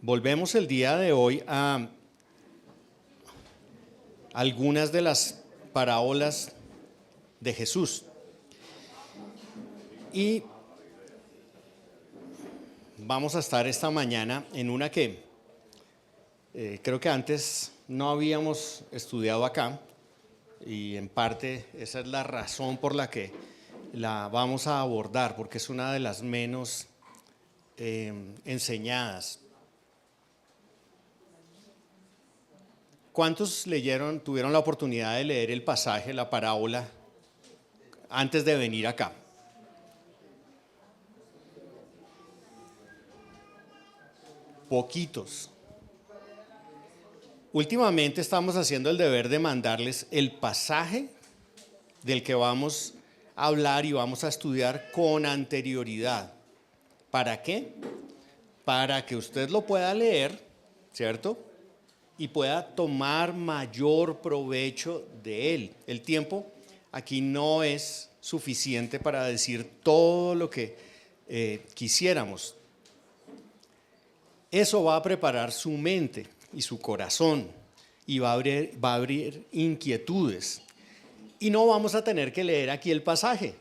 Volvemos el día de hoy a algunas de las parábolas de Jesús. Y vamos a estar esta mañana en una que creo que antes no habíamos estudiado acá, y en parte esa es la razón por la que la vamos a abordar, porque es una de las menos enseñadas. ¿Cuántos tuvieron la oportunidad de leer el pasaje, la parábola, antes de venir acá? Poquitos. Últimamente estamos haciendo el deber de mandarles el pasaje del que vamos a hablar y vamos a estudiar con anterioridad. ¿Para qué? Para que usted lo pueda leer, ¿cierto? Y pueda tomar mayor provecho de él. El tiempo aquí no es suficiente para decir todo lo que quisiéramos. Eso va a preparar su mente y su corazón y va a abrir inquietudes. Y no vamos a tener que leer aquí el pasaje.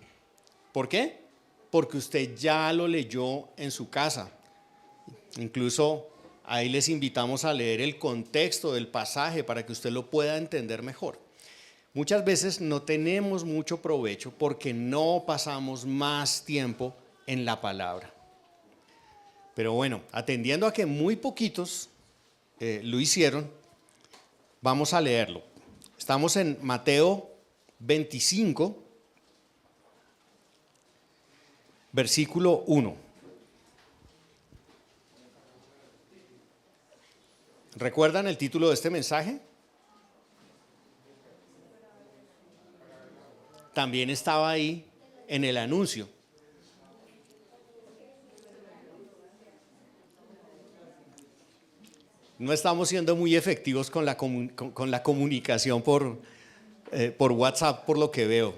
¿Por qué? Porque usted ya lo leyó en su casa. Incluso ahí les invitamos a leer el contexto del pasaje para que usted lo pueda entender mejor. Muchas veces no tenemos mucho provecho porque no pasamos más tiempo en la palabra. Pero bueno, atendiendo a que muy poquitos lo hicieron, vamos a leerlo. Estamos en Mateo 25, versículo 1. ¿Recuerdan el título de este mensaje? También estaba ahí en el anuncio. No estamos siendo muy efectivos con la comunicación por WhatsApp, por lo que veo.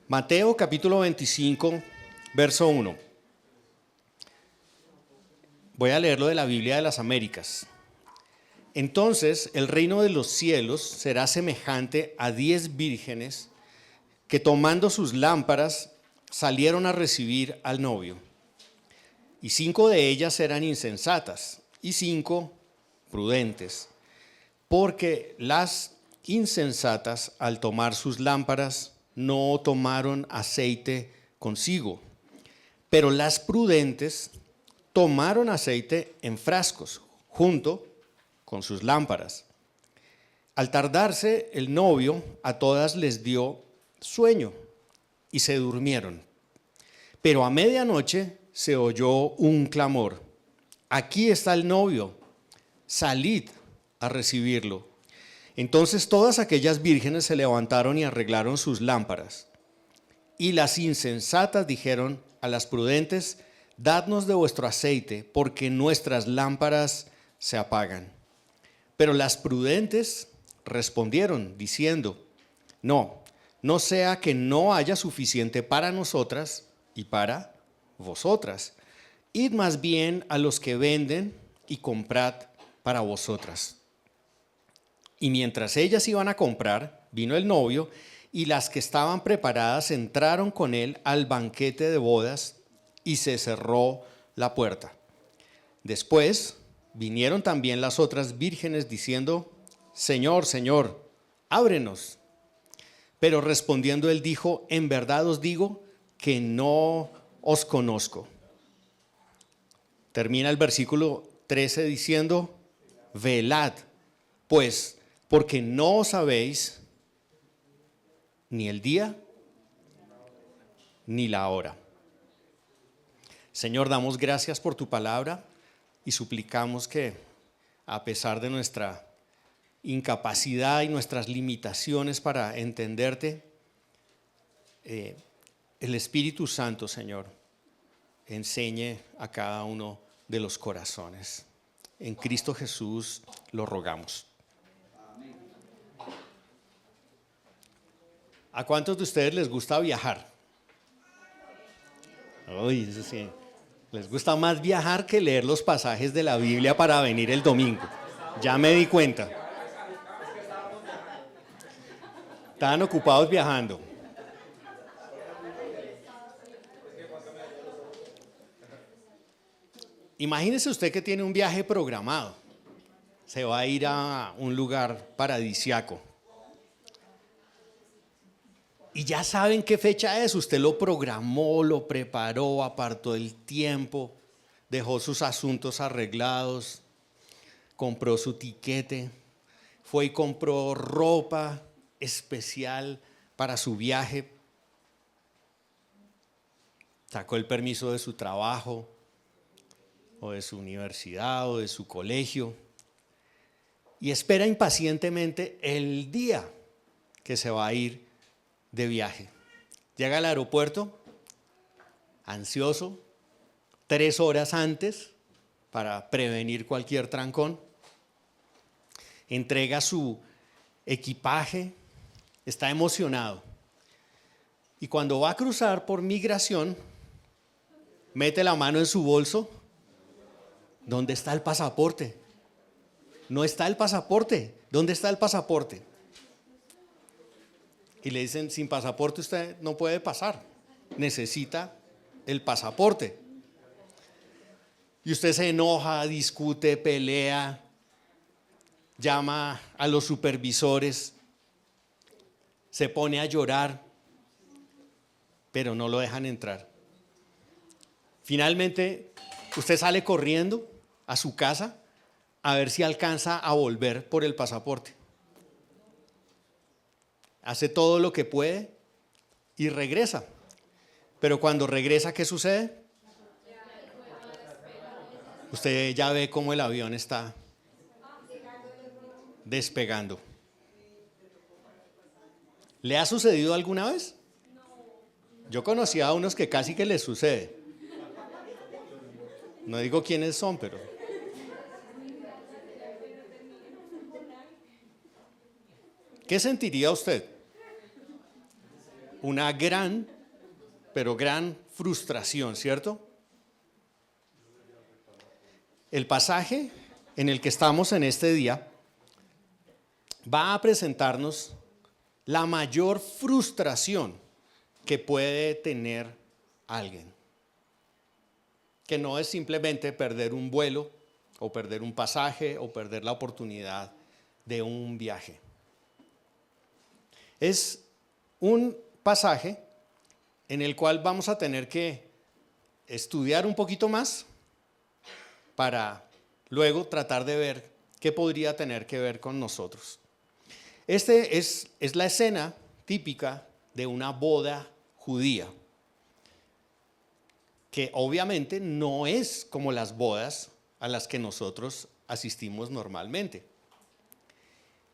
Mateo capítulo 25, verso 1. Voy a leerlo de la Biblia de las Américas. Entonces el reino de los cielos será semejante a 10 vírgenes que tomando sus lámparas salieron a recibir al novio. Y 5 de ellas eran insensatas y 5 prudentes, porque las insensatas al tomar sus lámparas no tomaron aceite consigo, pero las prudentes tomaron aceite en frascos junto con sus lámparas. Al tardarse el novio, a todas les dio sueño y se durmieron. Pero a medianoche se oyó un clamor: aquí está el novio, salid a recibirlo. Entonces todas aquellas vírgenes se levantaron y arreglaron sus lámparas. Y las insensatas dijeron a las prudentes: dadnos de vuestro aceite, porque nuestras lámparas se apagan. Pero las prudentes respondieron diciendo: no sea que no haya suficiente para nosotras y para vosotras. Id más bien a los que venden y comprad para vosotras. Y mientras ellas iban a comprar, vino el novio, y las que estaban preparadas entraron con él al banquete de bodas, y se cerró la puerta. Después vinieron también las otras vírgenes diciendo: Señor, Señor, ábrenos. Pero respondiendo él dijo: en verdad os digo que no os conozco. Termina el versículo 13 diciendo: velad, pues, porque no sabéis ni el día ni la hora. Señor, damos gracias por tu palabra y suplicamos que, a pesar de nuestra incapacidad y nuestras limitaciones para entenderte, el Espíritu Santo, Señor, enseñe a cada uno de los corazones. En Cristo Jesús lo rogamos. ¿A cuántos de ustedes les gusta viajar? Uy, eso sí. Les gusta más viajar que leer los pasajes de la Biblia para venir el domingo. Ya me di cuenta. Estaban ocupados viajando. Imagínese usted que tiene un viaje programado. Se va a ir a un lugar paradisiaco. Y ya saben qué fecha es. Usted lo programó, lo preparó, apartó el tiempo, dejó sus asuntos arreglados, compró su tiquete, fue y compró ropa especial para su viaje, sacó el permiso de su trabajo o de su universidad o de su colegio y espera impacientemente el día que se va a ir de viaje. Llega al aeropuerto, ansioso, 3 horas antes para prevenir cualquier trancón. Entrega su equipaje, está emocionado. Y cuando va a cruzar por migración, mete la mano en su bolso. ¿Dónde está el pasaporte? No está el pasaporte. ¿Dónde está el pasaporte? Y le dicen, sin pasaporte usted no puede pasar. Necesita el pasaporte. Y usted se enoja, discute, pelea, llama a los supervisores, se pone a llorar, pero no lo dejan entrar. Finalmente, usted sale corriendo a su casa a ver si alcanza a volver por el pasaporte. Hace todo lo que puede y regresa. Pero cuando regresa, ¿qué sucede? Usted ya ve cómo el avión está despegando. ¿Le ha sucedido alguna vez? Yo conocí a unos que casi que les sucede. No digo quiénes son, pero... ¿Qué sentiría usted? Una gran, pero gran frustración, ¿cierto? El pasaje en el que estamos en este día va a presentarnos la mayor frustración que puede tener alguien. Que no es simplemente perder un vuelo o perder un pasaje o perder la oportunidad de un viaje. Es un pasaje en el cual vamos a tener que estudiar un poquito más para luego tratar de ver qué podría tener que ver con nosotros. Este es la escena típica de una boda judía, que obviamente no es como las bodas a las que nosotros asistimos normalmente.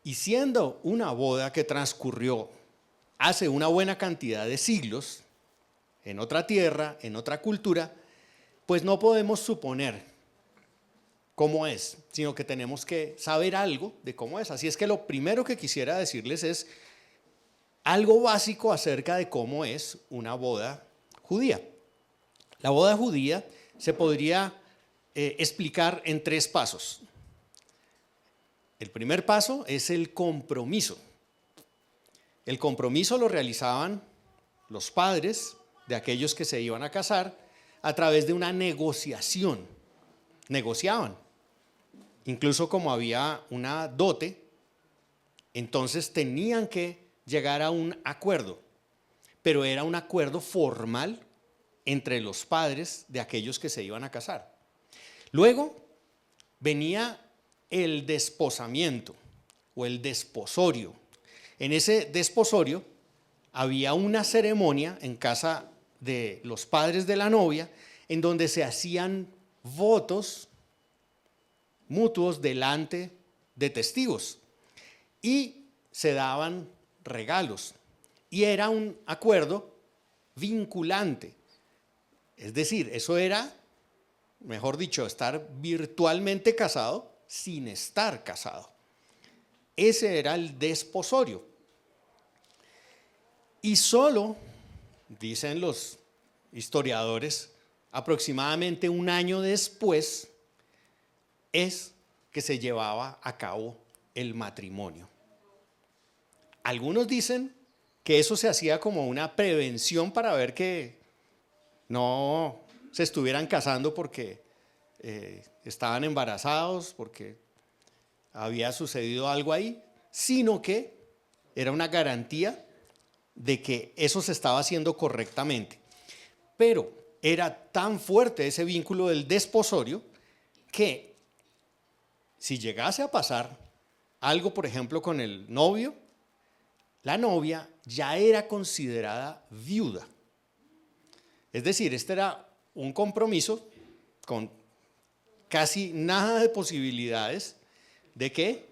Y siendo una boda que transcurrió hace una buena cantidad de siglos, en otra tierra, en otra cultura, pues no podemos suponer cómo es, sino que tenemos que saber algo de cómo es. Así es que lo primero que quisiera decirles es algo básico acerca de cómo es una boda judía. La boda judía se podría explicar en 3 pasos. El primer paso es el compromiso. El compromiso lo realizaban los padres de aquellos que se iban a casar a través de una negociación. Negociaban. Incluso como había una dote, entonces tenían que llegar a un acuerdo. Pero era un acuerdo formal entre los padres de aquellos que se iban a casar. Luego venía el desposamiento o el desposorio. En ese desposorio había una ceremonia en casa de los padres de la novia en donde se hacían votos mutuos delante de testigos y se daban regalos y era un acuerdo vinculante. Es decir, eso era, mejor dicho, estar virtualmente casado sin estar casado. Ese era el desposorio. Y solo, dicen los historiadores, aproximadamente un año después, es que se llevaba a cabo el matrimonio. Algunos dicen que eso se hacía como una prevención para ver que no se estuvieran casando porque estaban embarazados, porque había sucedido algo ahí, sino que era una garantía de que eso se estaba haciendo correctamente. Pero era tan fuerte ese vínculo del desposorio que si llegase a pasar algo, por ejemplo, con el novio, la novia ya era considerada viuda. Es decir, este era un compromiso con casi nada de posibilidades de que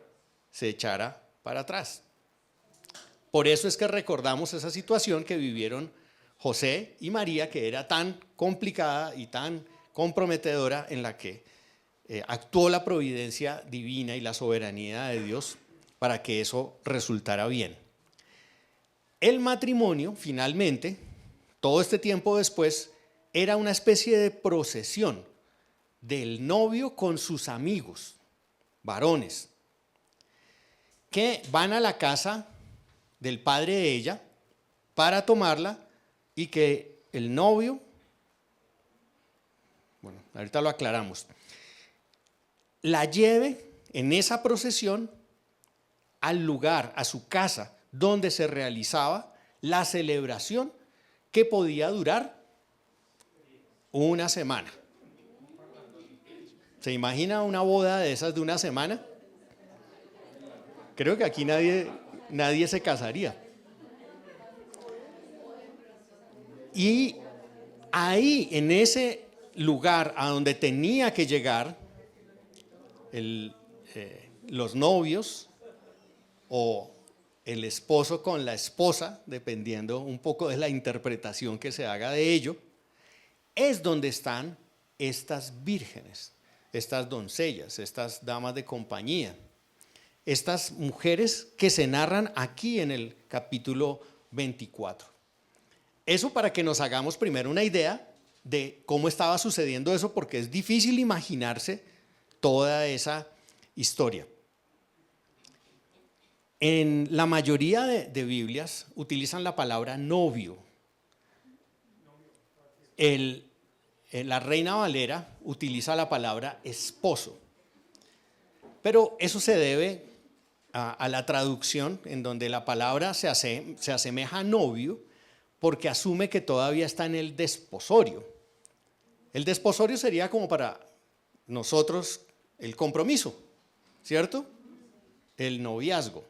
se echara para atrás. Por eso es que recordamos esa situación que vivieron José y María, que era tan complicada y tan comprometedora, en la que actuó la providencia divina y la soberanía de Dios para que eso resultara bien. El matrimonio, finalmente, todo este tiempo después, era una especie de procesión del novio con sus amigos, varones, que van a la casa del padre de ella para tomarla y que el novio, bueno, ahorita lo aclaramos, la lleve en esa procesión al lugar, a su casa, donde se realizaba la celebración que podía durar una semana. ¿Se imagina una boda de esas de una semana? Creo que aquí nadie se casaría. Y ahí, en ese lugar a donde tenía que llegar los novios o el esposo con la esposa, dependiendo un poco de la interpretación que se haga de ello, es donde están estas vírgenes, estas doncellas, estas damas de compañía, estas mujeres que se narran aquí en el capítulo 24. Eso para que nos hagamos primero una idea de cómo estaba sucediendo eso, porque es difícil imaginarse toda esa historia. En la mayoría de Biblias utilizan la palabra novio. La Reina Valera utiliza la palabra esposo. Pero eso se debe a la traducción en donde la palabra se asemeja a novio porque asume que todavía está en el desposorio. El desposorio sería como para nosotros el compromiso, ¿cierto? El noviazgo.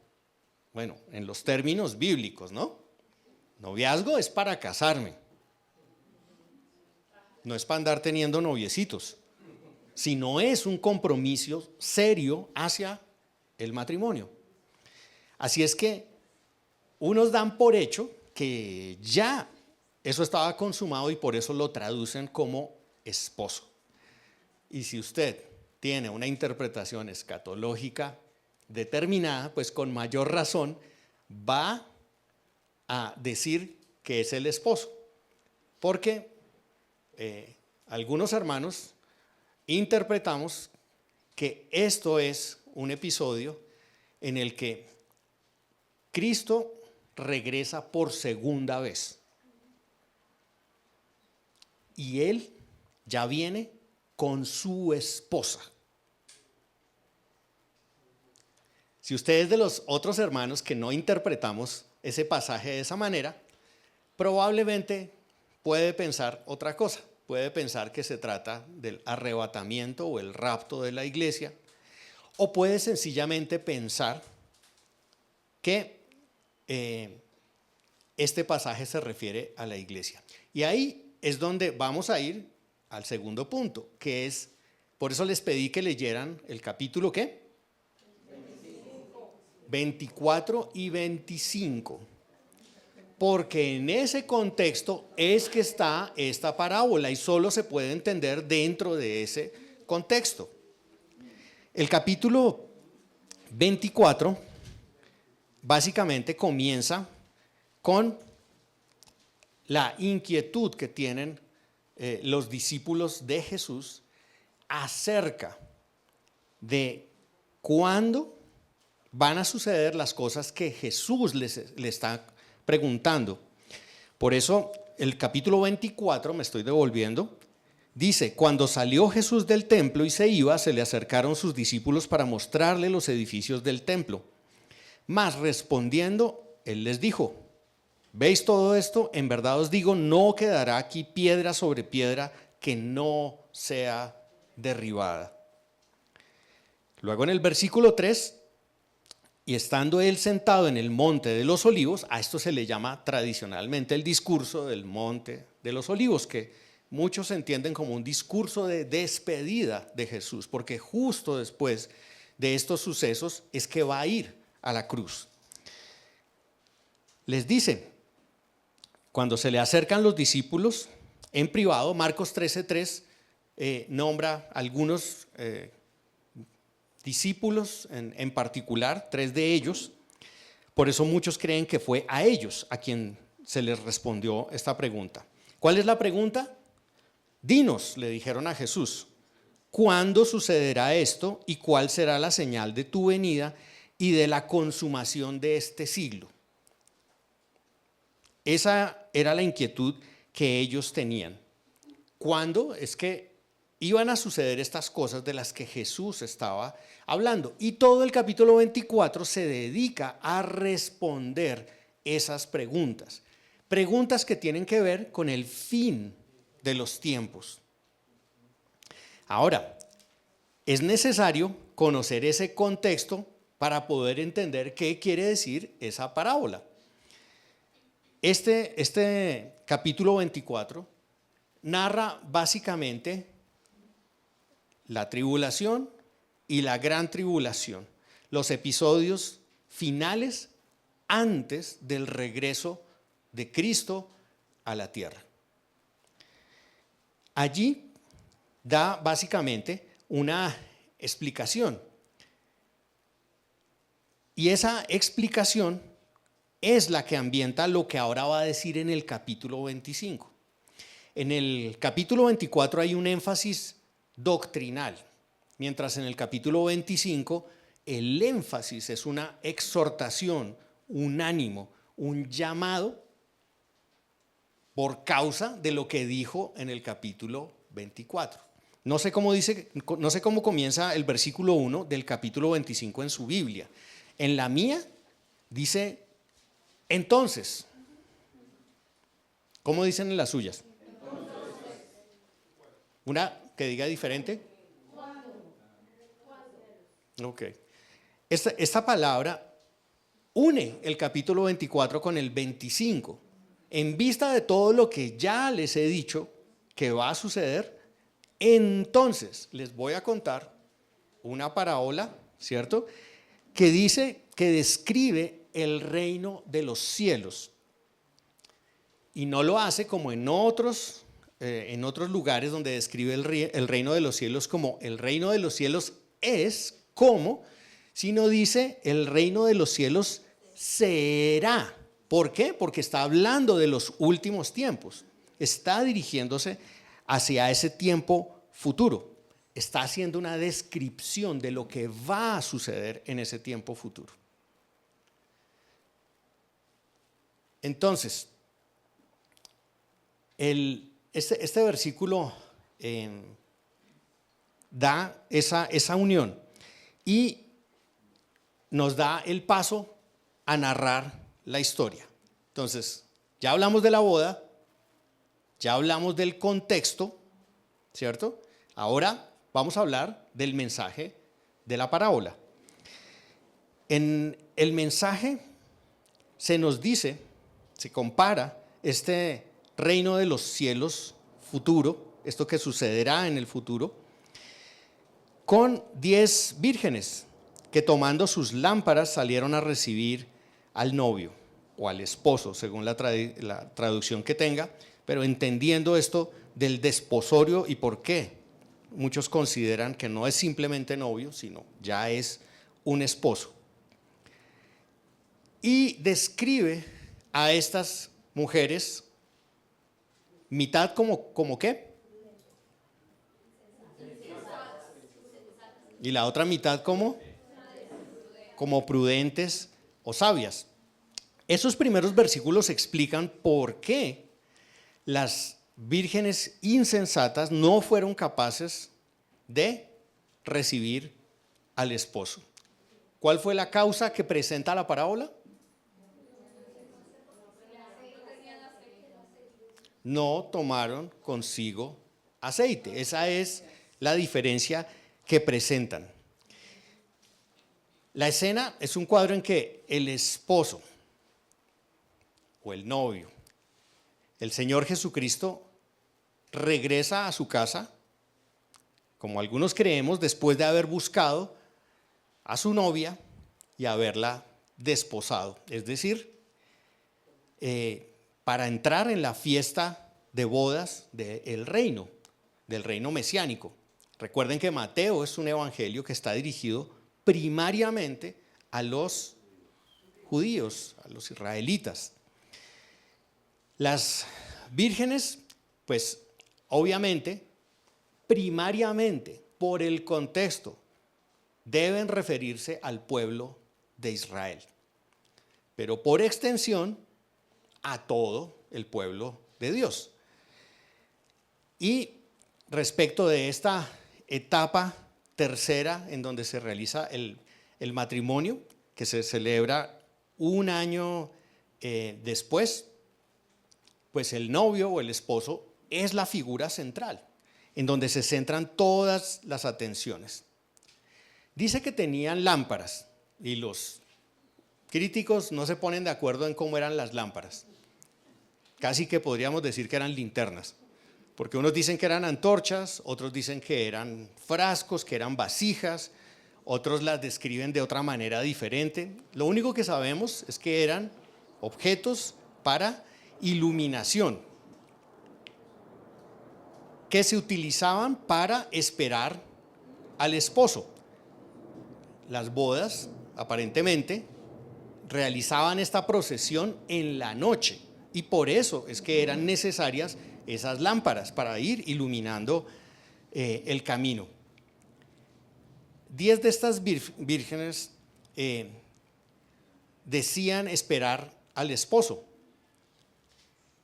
Bueno, en los términos bíblicos, ¿no? Noviazgo es para casarme. No es para andar teniendo noviecitos, sino es un compromiso serio hacia el matrimonio. Así es que unos dan por hecho que ya eso estaba consumado y por eso lo traducen como esposo. Y si usted tiene una interpretación escatológica determinada, pues con mayor razón va a decir que es el esposo, porque algunos hermanos interpretamos que esto es un episodio en el que Cristo regresa por segunda vez y Él ya viene con su esposa. Si usted es de los otros hermanos que no interpretamos ese pasaje de esa manera, probablemente puede pensar otra cosa. Puede pensar que se trata del arrebatamiento o el rapto de la iglesia, o puede sencillamente pensar que este pasaje se refiere a la iglesia. Y ahí es donde vamos a ir al segundo punto, que es, por eso les pedí que leyeran el capítulo ¿qué? 24 y 25. Porque en ese contexto es que está esta parábola y solo se puede entender dentro de ese contexto. El capítulo 24 básicamente comienza con la inquietud que tienen los discípulos de Jesús acerca de cuándo van a suceder las cosas que Jesús le está preguntando. Por eso el capítulo 24, me estoy devolviendo, dice: cuando salió Jesús del templo y se iba, se le acercaron sus discípulos para mostrarle los edificios del templo. Mas respondiendo, él les dijo: ¿veis todo esto? En verdad os digo, no quedará aquí piedra sobre piedra que no sea derribada. Luego en el versículo 3, y estando él sentado en el monte de los olivos, a esto se le llama tradicionalmente el discurso del monte de los olivos, que muchos entienden como un discurso de despedida de Jesús, porque justo después de estos sucesos es que va a ir a la cruz. Les dice, cuando se le acercan los discípulos en privado, Marcos 13:3 nombra algunos discípulos en particular, 3 de ellos. Por eso muchos creen que fue a ellos a quien se les respondió esta pregunta. ¿Cuál es la pregunta? Dinos, le dijeron a Jesús, ¿cuándo sucederá esto y cuál será la señal de tu venida y de la consumación de este siglo? Esa era la inquietud que ellos tenían. ¿Cuándo es que iban a suceder estas cosas de las que Jesús estaba hablando? Y todo el capítulo 24 se dedica a responder esas preguntas. Preguntas que tienen que ver con el fin de los tiempos. Ahora, es necesario conocer ese contexto para poder entender qué quiere decir esa parábola. Este capítulo 24 narra básicamente la tribulación y la gran tribulación, los episodios finales antes del regreso de Cristo a la tierra. Allí da básicamente una explicación. Y esa explicación es la que ambienta lo que ahora va a decir en el capítulo 25. En el capítulo 24 hay un énfasis doctrinal, mientras en el capítulo 25 el énfasis es una exhortación, un ánimo, un llamado por causa de lo que dijo en el capítulo 24. No sé cómo comienza el versículo 1 del capítulo 25 en su Biblia. En la mía dice entonces. ¿Cómo dicen en las suyas? ¿Una que diga diferente? Ok. Esta palabra une el capítulo 24 con el 25. En vista de todo lo que ya les he dicho que va a suceder, entonces les voy a contar una parábola, ¿cierto?, que describe el reino de los cielos. Y no lo hace como en otros lugares donde describe el reino de los cielos como el reino de los cielos es como, sino dice el reino de los cielos será. ¿Por qué? Porque está hablando de los últimos tiempos. Está dirigiéndose hacia ese tiempo futuro. Está haciendo una descripción de lo que va a suceder en ese tiempo futuro. Entonces, este versículo da esa unión y nos da el paso a narrar la historia. Entonces, ya hablamos de la boda, ya hablamos del contexto, ¿cierto? Ahora vamos a hablar del mensaje de la parábola. En el mensaje se nos dice, se compara este reino de los cielos futuro, esto que sucederá en el futuro, con 10 vírgenes que tomando sus lámparas salieron a recibir al novio o al esposo, según la traducción que tenga, pero entendiendo esto del desposorio y por qué muchos consideran que no es simplemente novio, sino ya es un esposo. Y describe a estas mujeres mitad como ¿qué? Y la otra mitad como prudentes o sabias. Esos primeros versículos explican por qué las vírgenes insensatas no fueron capaces de recibir al esposo. ¿Cuál fue la causa que presenta la parábola? No tomaron consigo aceite. Esa es la diferencia que presentan. La escena es un cuadro en que el esposo o el novio, el Señor Jesucristo, regresa a su casa, como algunos creemos, después de haber buscado a su novia y haberla desposado. Es decir, para entrar en la fiesta de bodas del reino mesiánico. Recuerden que Mateo es un evangelio que está dirigido primariamente a los judíos, a los israelitas. Las vírgenes, pues obviamente, primariamente, por el contexto, deben referirse al pueblo de Israel, pero por extensión a todo el pueblo de Dios. Y respecto de esta etapa tercera en donde se realiza el matrimonio, que se celebra un año después, pues el novio o el esposo es la figura central, en donde se centran todas las atenciones. Dice que tenían lámparas y los críticos no se ponen de acuerdo en cómo eran las lámparas. Casi que podríamos decir que eran linternas, porque unos dicen que eran antorchas, otros dicen que eran frascos, que eran vasijas, otros las describen de otra manera diferente. Lo único que sabemos es que eran objetos para iluminación, que se utilizaban para esperar al esposo. Las bodas, aparentemente, realizaban esta procesión en la noche y por eso es que eran necesarias esas lámparas para ir iluminando el camino. 10 de estas vírgenes decían esperar al esposo,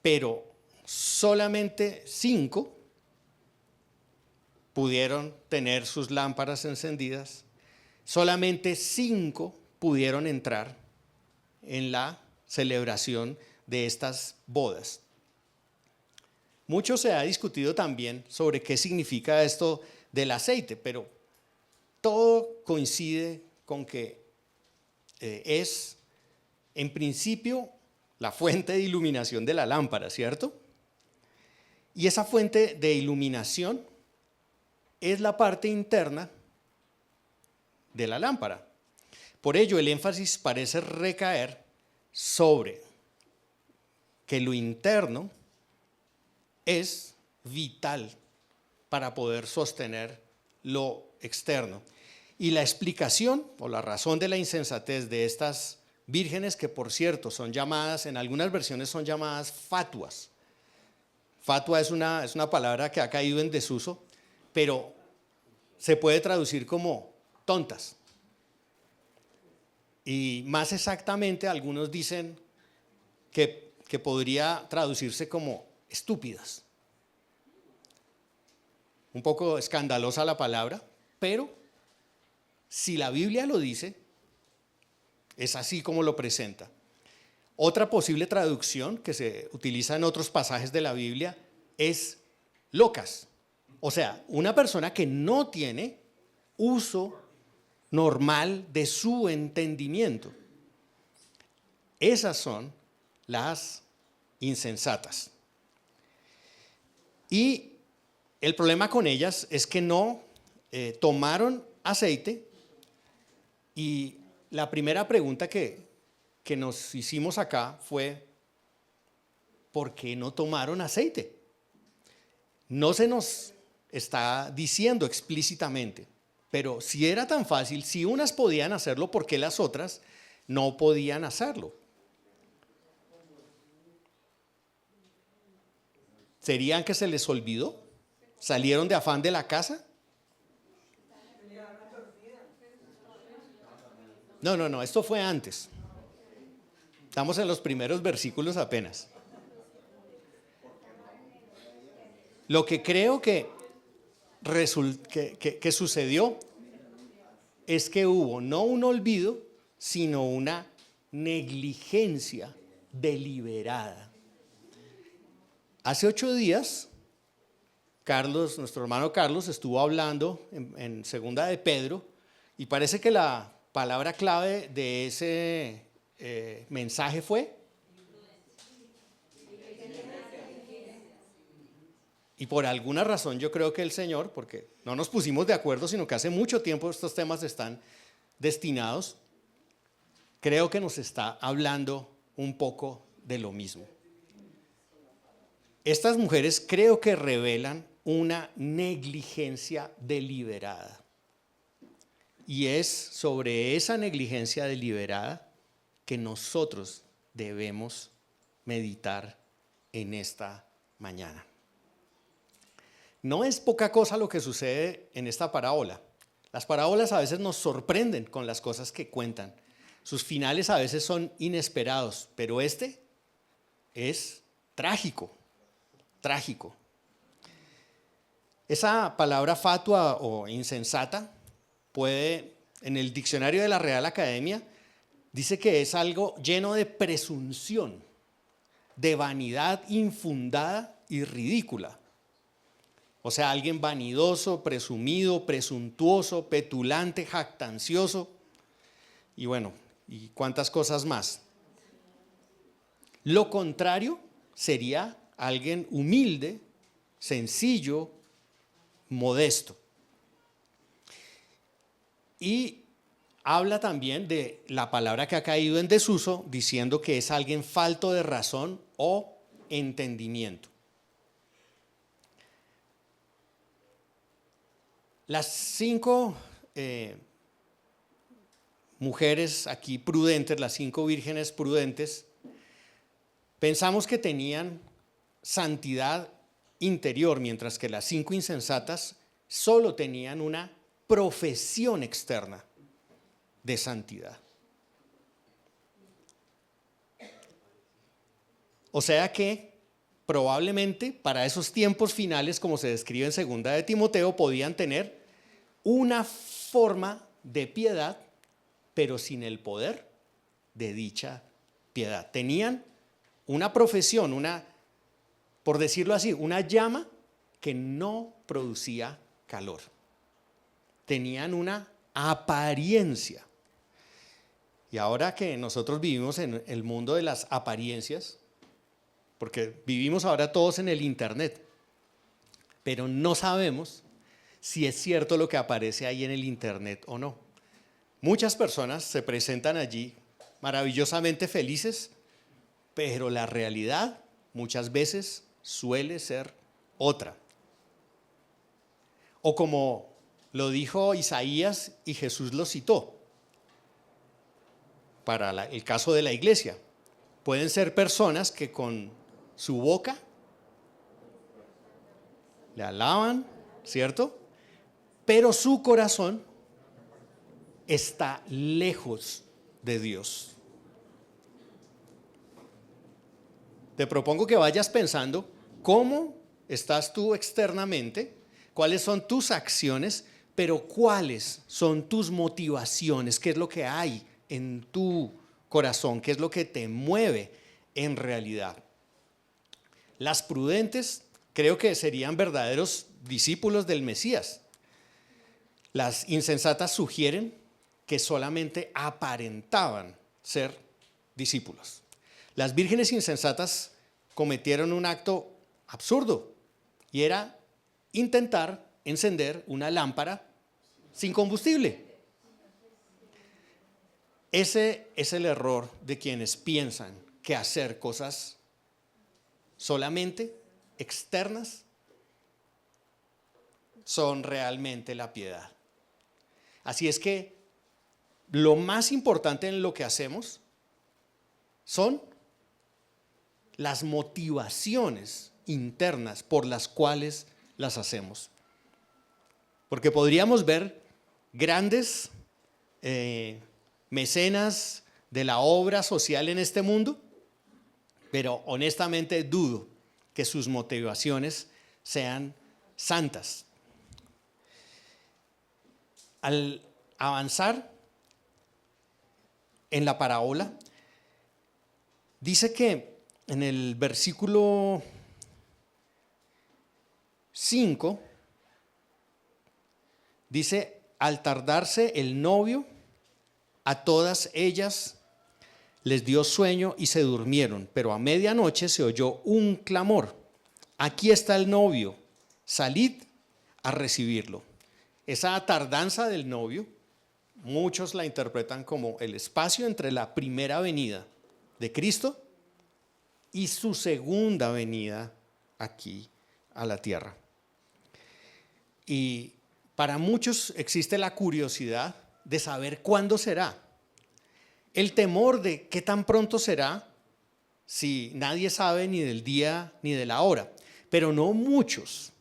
pero solamente 5 pudieron tener sus lámparas encendidas, solamente 5 pudieron entrar en la celebración de estas bodas. Mucho se ha discutido también sobre qué significa esto del aceite, pero todo coincide con que es, en principio, la fuente de iluminación de la lámpara, ¿cierto? Y esa fuente de iluminación es la parte interna de la lámpara. Por ello, el énfasis parece recaer sobre que lo interno es vital para poder sostener lo externo. Y la explicación o la razón de la insensatez de estas vírgenes, que por cierto son llamadas, en algunas versiones son llamadas fatuas. Fatua es una palabra que ha caído en desuso, pero se puede traducir como tontas. Y más exactamente, algunos dicen que podría traducirse como estúpidas. Un poco escandalosa la palabra, pero si la Biblia lo dice, es así como lo presenta. Otra posible traducción que se utiliza en otros pasajes de la Biblia es locas. O sea, una persona que no tiene uso normal de su entendimiento. Esas son las insensatas. Y el problema con ellas es que no tomaron aceite, y la primera pregunta que nos hicimos acá fue: ¿por qué no tomaron aceite? No se nos está diciendo explícitamente, pero si era tan fácil, si unas podían hacerlo, ¿por qué las otras no podían hacerlo? ¿Serían que se les olvidó? ¿Salieron de afán de la casa? No, esto fue antes. Estamos en los primeros versículos apenas. Lo que creo que sucedió es que hubo no un olvido, sino una negligencia deliberada. Hace 8 días, Carlos, nuestro hermano Carlos, estuvo hablando en segunda de Pedro, y parece que la palabra clave de ese mensaje fue: y por alguna razón yo creo que el Señor, porque no nos pusimos de acuerdo, sino que hace mucho tiempo estos temas están destinados, creo que nos está hablando un poco de lo mismo. Estas mujeres creo que revelan una negligencia deliberada. Y es sobre esa negligencia deliberada que nosotros debemos meditar en esta mañana. No es poca cosa lo que sucede en esta parábola. Las parábolas a veces nos sorprenden con las cosas que cuentan. Sus finales a veces son inesperados, pero este es trágico, trágico. Esa palabra fatua o insensata puede, en el diccionario de la Real Academia, dice que es algo lleno de presunción, de vanidad infundada y ridícula. O sea, alguien vanidoso, presumido, presuntuoso, petulante, jactancioso, y bueno, y cuántas cosas más. Lo contrario sería alguien humilde, sencillo, modesto. Y habla también de la palabra que ha caído en desuso, diciendo que es alguien falto de razón o entendimiento. Las 5 mujeres aquí prudentes, las 5 vírgenes prudentes, pensamos que tenían santidad interior, mientras que las 5 insensatas solo tenían una profesión externa de santidad. O sea que probablemente para esos tiempos finales, como se describe en segunda de Timoteo, podían tener una forma de piedad, pero sin el poder de dicha piedad. Tenían una profesión, por decirlo así, una llama que no producía calor. Tenían una apariencia. Y ahora que nosotros vivimos en el mundo de las apariencias, porque vivimos ahora todos en el internet, pero no sabemos si es cierto lo que aparece ahí en el internet o no. Muchas personas se presentan allí maravillosamente felices, pero la realidad muchas veces suele ser otra. O como lo dijo Isaías y Jesús lo citó, para el caso de la iglesia, pueden ser personas que con su boca le alaban, ¿cierto? Pero su corazón está lejos de Dios. Te propongo que vayas pensando cómo estás tú externamente, cuáles son tus acciones, pero cuáles son tus motivaciones, qué es lo que hay en tu corazón, qué es lo que te mueve en realidad. Las prudentes creo que serían verdaderos discípulos del Mesías. Las insensatas sugieren que solamente aparentaban ser discípulos. Las vírgenes insensatas cometieron un acto absurdo y era intentar encender una lámpara sin combustible. Ese es el error de quienes piensan que hacer cosas solamente externas son realmente la piedad. Así es que lo más importante en lo que hacemos son las motivaciones internas por las cuales las hacemos. Porque podríamos ver grandes mecenas de la obra social en este mundo, pero honestamente dudo que sus motivaciones sean santas. Al avanzar en la parábola, dice que en el versículo 5, dice, al tardarse el novio, a todas ellas les dio sueño y se durmieron, pero a medianoche se oyó un clamor. Aquí está el novio, salid a recibirlo. Esa tardanza del novio, muchos la interpretan como el espacio entre la primera venida de Cristo y su segunda venida aquí a la tierra. Y para muchos existe la curiosidad de saber cuándo será. El temor de qué tan pronto será, si nadie sabe ni del día ni de la hora. Pero no muchos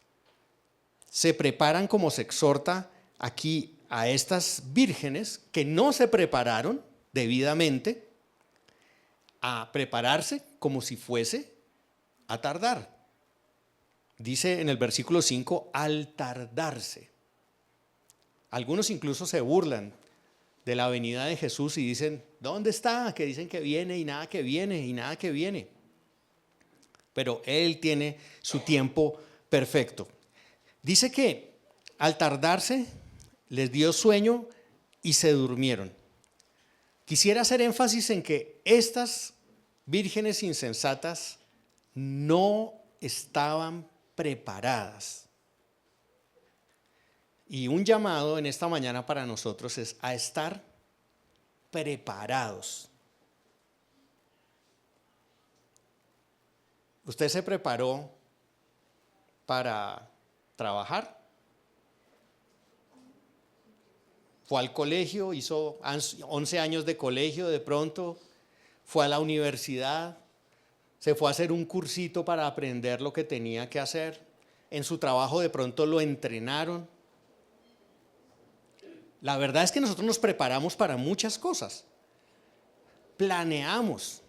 se preparan como se exhorta aquí a estas vírgenes que no se prepararon debidamente a prepararse como si fuese a tardar. Dice en el versículo 5, al tardarse. Algunos incluso se burlan de la venida de Jesús y dicen, ¿dónde está? Que dicen que viene y nada que viene y nada que viene. Pero Él tiene su tiempo perfecto. Dice que al tardarse les dio sueño y se durmieron. Quisiera hacer énfasis en que estas vírgenes insensatas no estaban preparadas. Y un llamado en esta mañana para nosotros es a estar preparados. ¿Usted se preparó para trabajar? Fue al colegio, hizo 11 años de colegio, de pronto fue a la universidad, se fue a hacer un cursito para aprender lo que tenía que hacer. En su trabajo de pronto lo entrenaron. La verdad es que nosotros nos preparamos para muchas cosas. Planeamos.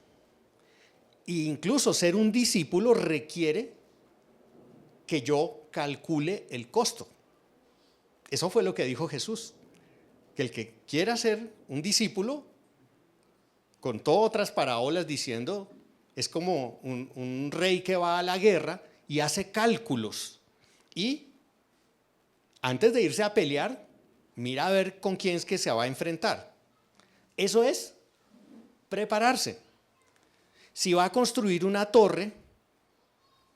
E incluso ser un discípulo requiere que yo calcule el costo. Eso fue lo que dijo Jesús. Que el que quiera ser un discípulo, contó otras parábolas diciendo, es como un rey que va a la guerra y hace cálculos. Y antes de irse a pelear, mira a ver con quién es que se va a enfrentar. Eso es prepararse. Si va a construir una torre,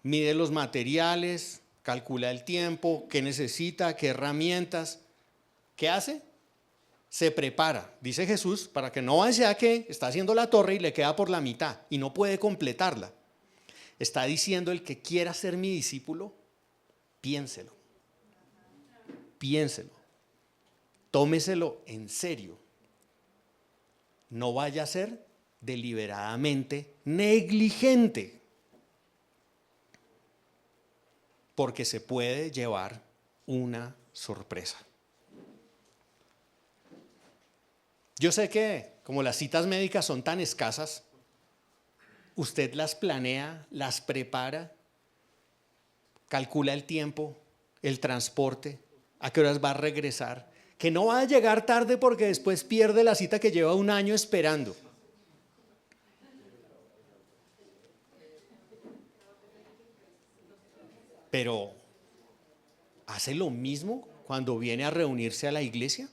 mide los materiales, calcula el tiempo, qué necesita, qué herramientas. ¿Qué hace? Se prepara, dice Jesús, para que no sea que está haciendo la torre y le queda por la mitad y no puede completarla. Está diciendo, el que quiera ser mi discípulo, piénselo. Piénselo. Tómeselo en serio. No vaya a ser deliberadamente negligente, porque se puede llevar una sorpresa. Yo sé que como las citas médicas son tan escasas, usted las planea, las prepara, calcula el tiempo, el transporte, a qué horas va a regresar, que no va a llegar tarde porque después pierde la cita que lleva un año esperando. Pero, ¿hace lo mismo cuando viene a reunirse a la iglesia?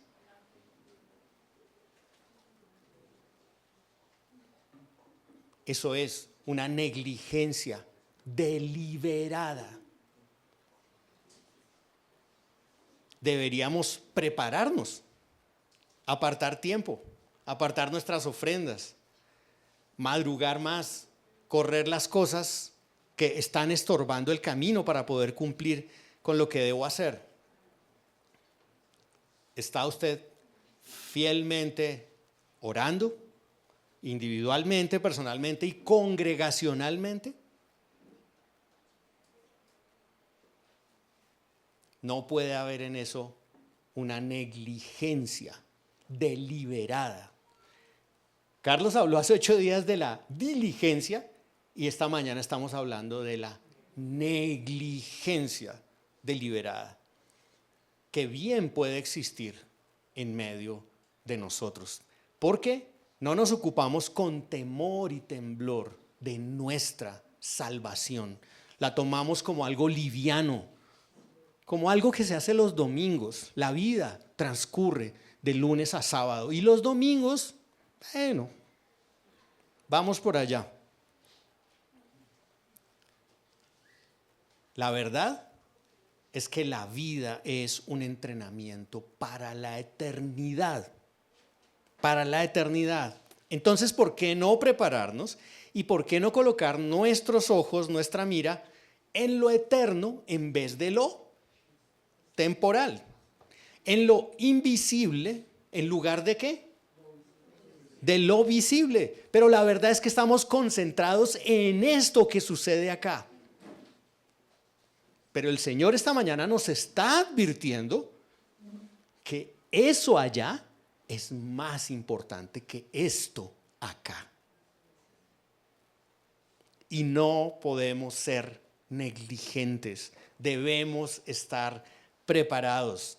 Eso es una negligencia deliberada. Deberíamos prepararnos, apartar tiempo, apartar nuestras ofrendas, madrugar más, correr las cosas que están estorbando el camino para poder cumplir con lo que debo hacer. ¿Está usted fielmente orando? Individualmente, personalmente y congregacionalmente. No puede haber en eso una negligencia deliberada. Carlos habló hace 8 días de la diligencia y esta mañana estamos hablando de la negligencia deliberada, que bien puede existir en medio de nosotros, porque no nos ocupamos con temor y temblor de nuestra salvación. La tomamos como algo liviano, como algo que se hace los domingos. La vida transcurre de lunes a sábado y los domingos, bueno, vamos por allá. La verdad es que la vida es un entrenamiento para la eternidad. Para la eternidad. Entonces, ¿por qué no prepararnos y por qué no colocar nuestros ojos, nuestra mira en lo eterno en vez de lo temporal? En lo invisible, ¿en lugar de qué? De lo visible. Pero la verdad es que estamos concentrados en esto que sucede acá. Pero el Señor esta mañana nos está advirtiendo que eso allá es más importante que esto acá. Y no podemos ser negligentes, debemos estar preparados.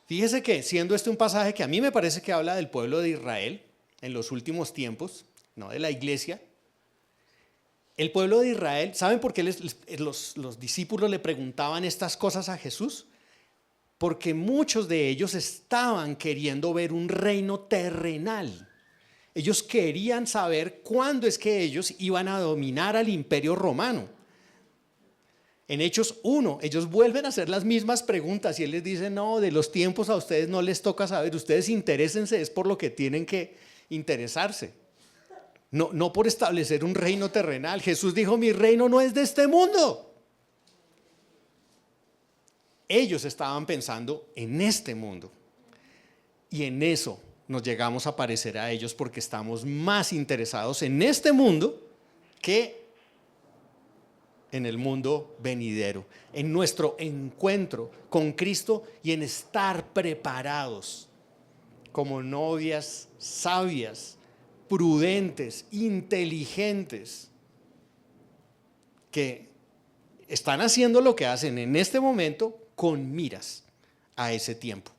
Fíjese que siendo este un pasaje que a mí me parece que habla del pueblo de Israel en los últimos tiempos, no de la iglesia. El pueblo de Israel, ¿saben por qué los discípulos le preguntaban estas cosas a Jesús? Porque muchos de ellos estaban queriendo ver un reino terrenal. Ellos querían saber cuándo es que ellos iban a dominar al imperio romano. En Hechos 1, ellos vuelven a hacer las mismas preguntas y él les dice, no, de los tiempos a ustedes no les toca saber, ustedes interésense, es por lo que tienen que interesarse. No por establecer un reino terrenal. Jesús dijo, mi reino no es de este mundo. Ellos estaban pensando en este mundo. Y en eso nos llegamos a parecer a ellos porque estamos más interesados en este mundo que en el mundo venidero, en nuestro encuentro con Cristo y en estar preparados como novias sabias, prudentes, inteligentes, que están haciendo lo que hacen en este momento con miras a ese tiempo.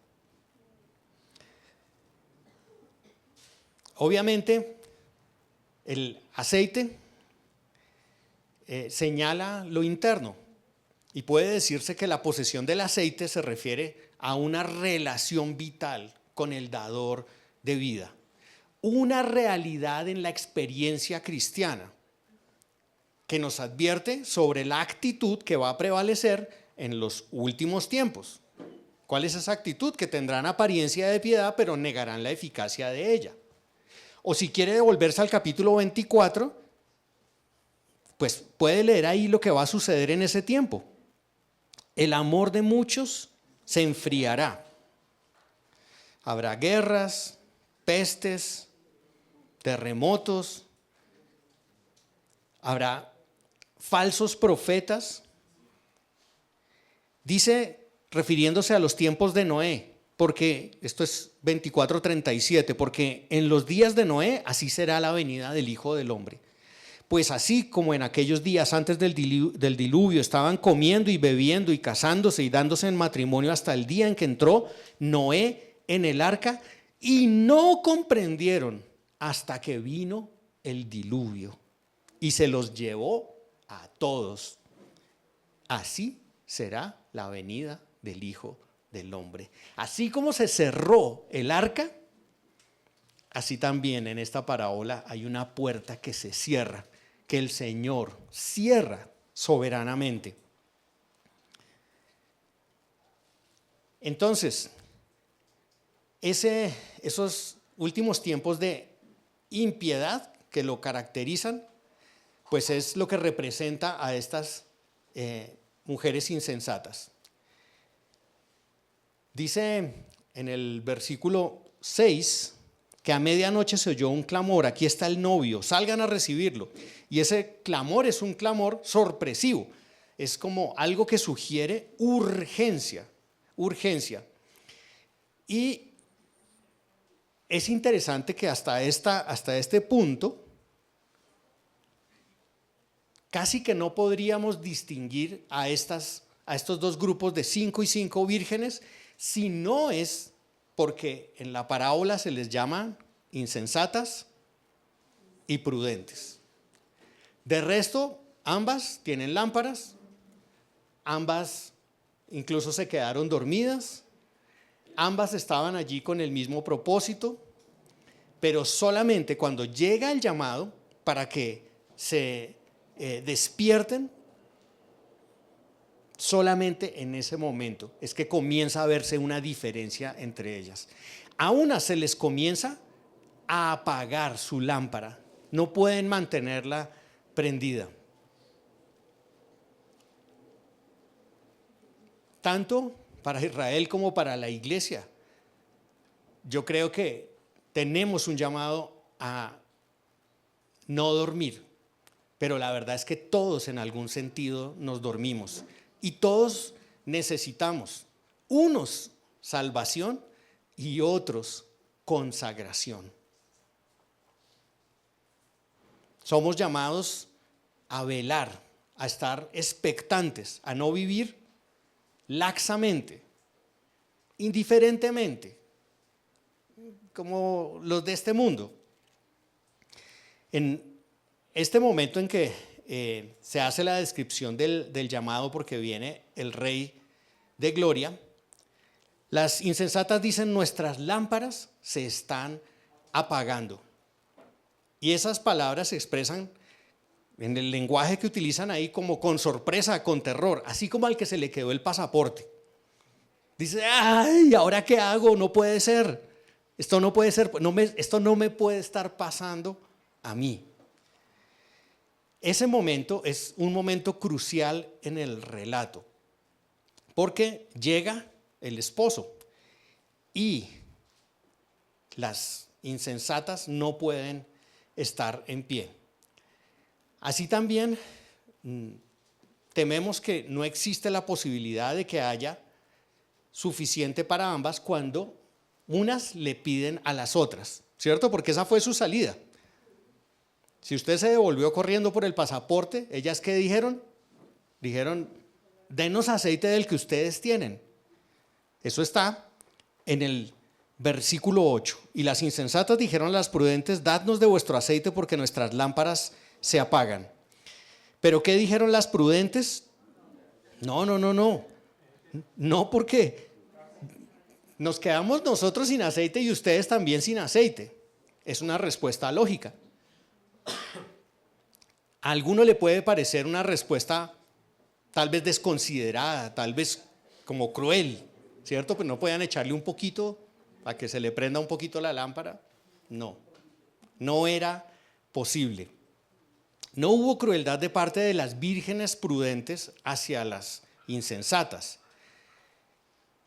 Obviamente, el aceite señala lo interno y puede decirse que la posesión del aceite se refiere a una relación vital con el dador de vida. Una realidad en la experiencia cristiana que nos advierte sobre la actitud que va a prevalecer en los últimos tiempos. ¿Cuál es esa actitud? Que tendrán apariencia de piedad, pero negarán la eficacia de ella. O si quiere devolverse al capítulo 24, pues puede leer ahí lo que va a suceder en ese tiempo. El amor de muchos se enfriará. Habrá guerras, pestes, terremotos, habrá falsos profetas. Dice, refiriéndose a los tiempos de Noé, porque esto es 24:37, porque en los días de Noé así será la venida del Hijo del Hombre. Pues así como en aquellos días antes del diluvio estaban comiendo y bebiendo y casándose y dándose en matrimonio hasta el día en que entró Noé en el arca y no comprendieron hasta que vino el diluvio y se los llevó a todos. Así será la venida del Hijo del Hombre. Así como se cerró el arca, así también en esta parábola hay una puerta que se cierra, que el Señor cierra soberanamente. Entonces, esos últimos tiempos de impiedad que lo caracterizan, pues es lo que representa a estas mujeres insensatas. Dice en el versículo 6 que a medianoche se oyó un clamor, aquí está el novio, salgan a recibirlo. Y ese clamor es un clamor sorpresivo, es como algo que sugiere urgencia. Y es interesante que hasta este punto casi que no podríamos distinguir a estos dos grupos de 5 y 5 vírgenes, si no es porque en la parábola se les llama insensatas y prudentes. De resto, ambas tienen lámparas, ambas incluso se quedaron dormidas, ambas estaban allí con el mismo propósito, pero solamente cuando llega el llamado para que se despierten, solamente en ese momento es que comienza a verse una diferencia entre ellas. A unas se les comienza a apagar su lámpara, no pueden mantenerla prendida. Tanto para Israel como para la iglesia, yo creo que tenemos un llamado a no dormir, pero la verdad es que todos en algún sentido nos dormimos y todos necesitamos, unos salvación y otros consagración. Somos llamados a velar, a estar expectantes, a no vivir laxamente, indiferentemente, como los de este mundo. En este momento en que se hace la descripción del llamado porque viene el Rey de Gloria, las insensatas dicen: nuestras lámparas se están apagando. Y esas palabras se expresan en el lenguaje que utilizan ahí como con sorpresa, con terror, así como al que se le quedó el pasaporte. Dice: ay, ¿ahora qué hago? No puede ser. Esto no puede ser, esto no me puede estar pasando a mí. Ese momento es un momento crucial en el relato, porque llega el esposo y las insensatas no pueden estar en pie. Así también tememos que no existe la posibilidad de que haya suficiente para ambas cuando unas le piden a las otras, ¿cierto? Porque esa fue su salida. Si usted se devolvió corriendo por el pasaporte, ¿ellas qué dijeron? Dijeron: denos aceite del que ustedes tienen. Eso está en el versículo 8. Y las insensatas dijeron a las prudentes: dadnos de vuestro aceite porque nuestras lámparas se apagan. ¿Pero qué dijeron las prudentes? No, porque nos quedamos nosotros sin aceite y ustedes también sin aceite. Es una respuesta lógica. A alguno le puede parecer una respuesta tal vez desconsiderada, tal vez como cruel, ¿cierto? Pues no podían echarle un poquito para que se le prenda un poquito la lámpara. No era posible. No hubo crueldad de parte de las vírgenes prudentes hacia las insensatas.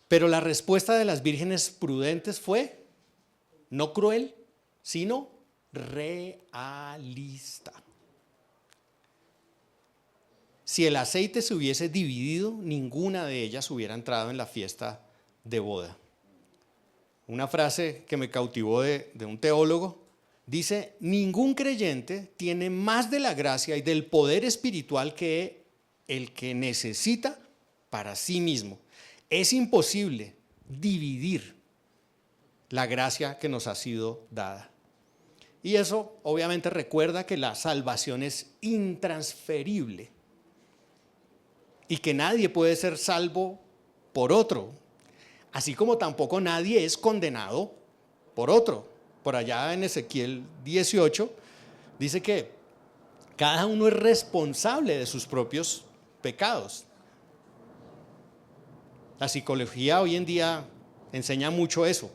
Pero la respuesta de las vírgenes prudentes fue no cruel, sino realista. Si el aceite se hubiese dividido, ninguna de ellas hubiera entrado en la fiesta de boda. Una frase que me cautivó de un teólogo dice: ningún creyente tiene más de la gracia y del poder espiritual que el que necesita para sí mismo. Es imposible dividir la gracia que nos ha sido dada. Y eso obviamente recuerda que la salvación es intransferible y que nadie puede ser salvo por otro, así como tampoco nadie es condenado por otro. Por allá en Ezequiel 18 dice que cada uno es responsable de sus propios pecados. La psicología hoy en día enseña mucho eso,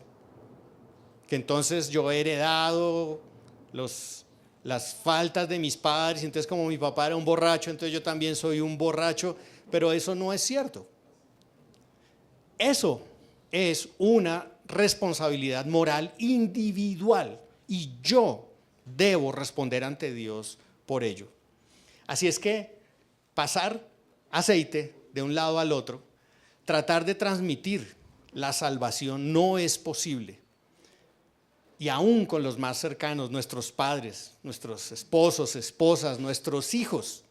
que entonces yo he heredado las faltas de mis padres, entonces como mi papá era un borracho, entonces yo también soy un borracho, pero eso no es cierto. Eso es una responsabilidad moral individual y yo debo responder ante Dios por ello. Así es que pasar aceite de un lado al otro, tratar de transmitir la salvación no es posible. y aún con los más cercanos, nuestros padres, nuestros esposos, esposas, nuestros hijos.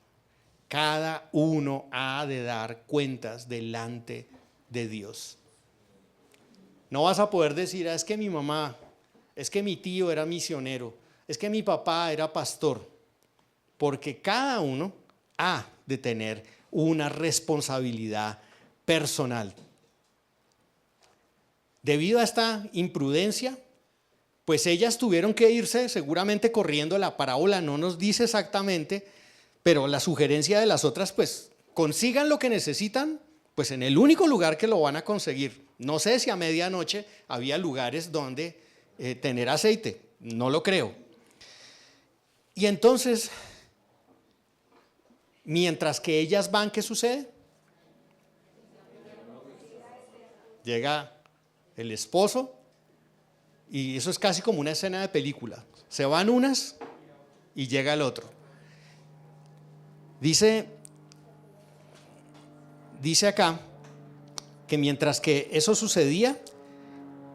Cada uno ha de dar cuentas delante de Dios. No vas a poder decir, es que mi mamá, es que mi tío era misionero, es que mi papá era pastor, porque cada uno ha de tener una responsabilidad personal. Debido a esta imprudencia, pues ellas tuvieron que irse seguramente corriendo. La parábola no nos dice exactamente, pero la sugerencia de las otras, pues consigan lo que necesitan, pues en el único lugar que lo van a conseguir. No sé si a medianoche había lugares donde tener aceite, no lo creo. Y entonces, mientras que ellas van, ¿qué sucede? Llega el esposo y eso es casi como una escena de película. Se van unas y llega el otro. Dice acá que mientras que eso sucedía,